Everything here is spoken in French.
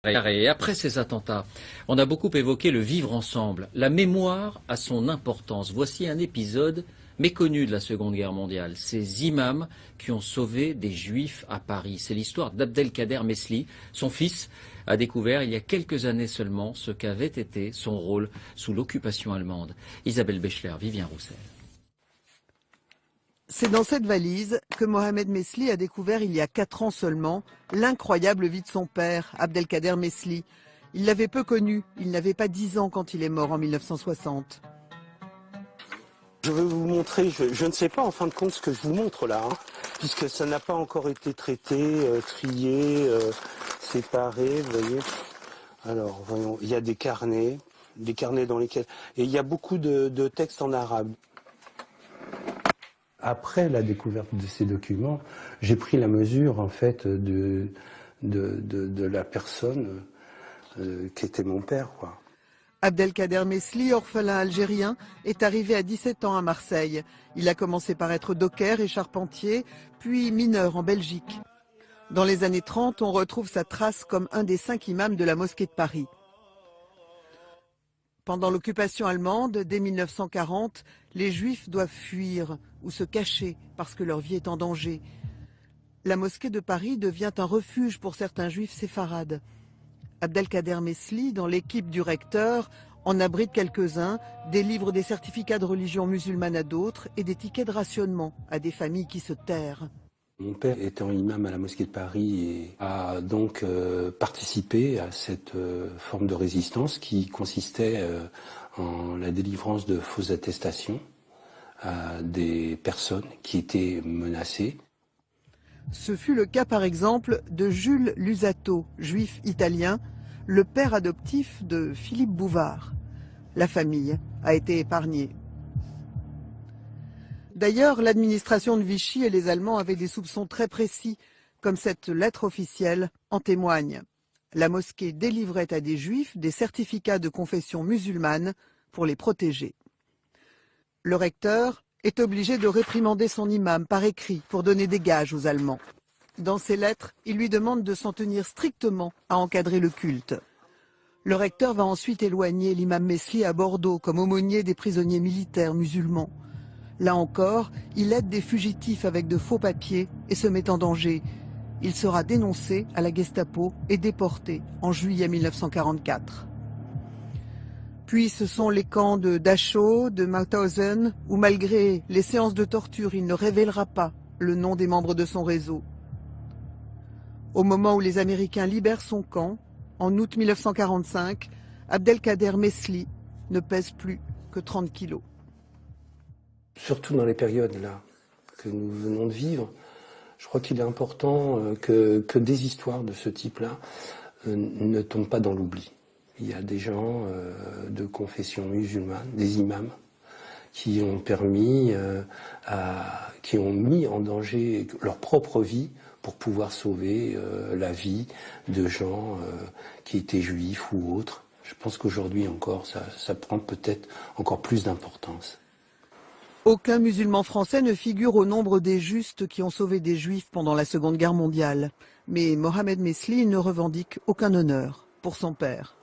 Et après ces attentats, on a beaucoup évoqué le vivre ensemble. La mémoire a son importance. Voici un épisode méconnu de la Seconde Guerre mondiale. Ces imams qui ont sauvé des juifs à Paris. C'est l'histoire d'Abdelkader Mesli. Son fils a découvert il y a quelques années seulement ce qu'avait été son rôle sous l'occupation allemande. Isabelle Bechler, Vivien Roussel. C'est dans cette valise que Mohamed Mesli a découvert il y a 4 ans seulement l'incroyable vie de son père, Abdelkader Mesli. Il l'avait peu connu, il n'avait pas 10 ans quand il est mort en 1960. Je veux vous montrer, je ne sais pas en fin de compte ce que je vous montre là, puisque ça n'a pas encore été traité, trié, séparé, vous voyez. Alors, voyons, il y a des carnets dans lesquels... Et il y a beaucoup de textes en arabe. Après la découverte de ces documents, j'ai pris la mesure en fait de la personne qui était mon père, quoi. Abdelkader Mesli, orphelin algérien, est arrivé à 17 ans à Marseille. Il a commencé par être docker et charpentier, puis mineur en Belgique. Dans les années 30, on retrouve sa trace comme un des 5 imams de la mosquée de Paris. Pendant l'occupation allemande, dès 1940, les Juifs doivent fuir ou se cacher parce que leur vie est en danger. La mosquée de Paris devient un refuge pour certains Juifs séfarades. Abdelkader Mesli, dans l'équipe du recteur, en abrite quelques-uns, délivre des certificats de religion musulmane à d'autres et des tickets de rationnement à des familles qui se terrent. Mon père étant imam à la mosquée de Paris et a donc participé à cette forme de résistance qui consistait en la délivrance de fausses attestations à des personnes qui étaient menacées. Ce fut le cas par exemple de Jules Lusato, juif italien, le père adoptif de Philippe Bouvard. La famille a été épargnée. D'ailleurs, l'administration de Vichy et les Allemands avaient des soupçons très précis, comme cette lettre officielle en témoigne. La mosquée délivrait à des juifs des certificats de confession musulmane pour les protéger. Le recteur est obligé de réprimander son imam par écrit pour donner des gages aux Allemands. Dans ses lettres, il lui demande de s'en tenir strictement à encadrer le culte. Le recteur va ensuite éloigner l'imam Mesli à Bordeaux comme aumônier des prisonniers militaires musulmans. Là encore, il aide des fugitifs avec de faux papiers et se met en danger. Il sera dénoncé à la Gestapo et déporté en juillet 1944. Puis ce sont les camps de Dachau, de Mauthausen, où malgré les séances de torture, il ne révélera pas le nom des membres de son réseau. Au moment où les Américains libèrent son camp, en août 1945, Abdelkader Mesli ne pèse plus que 30 kilos. Surtout dans les périodes là que nous venons de vivre, je crois qu'il est important que des histoires de ce type-là ne tombent pas dans l'oubli. Il y a des gens de confession musulmane, des imams, qui ont permis, qui ont mis en danger leur propre vie pour pouvoir sauver la vie de gens qui étaient juifs ou autres. Je pense qu'aujourd'hui encore, ça prend peut-être encore plus d'importance. Aucun musulman français ne figure au nombre des justes qui ont sauvé des juifs pendant la Seconde Guerre mondiale. Mais Mohamed Mesli ne revendique aucun honneur pour son père.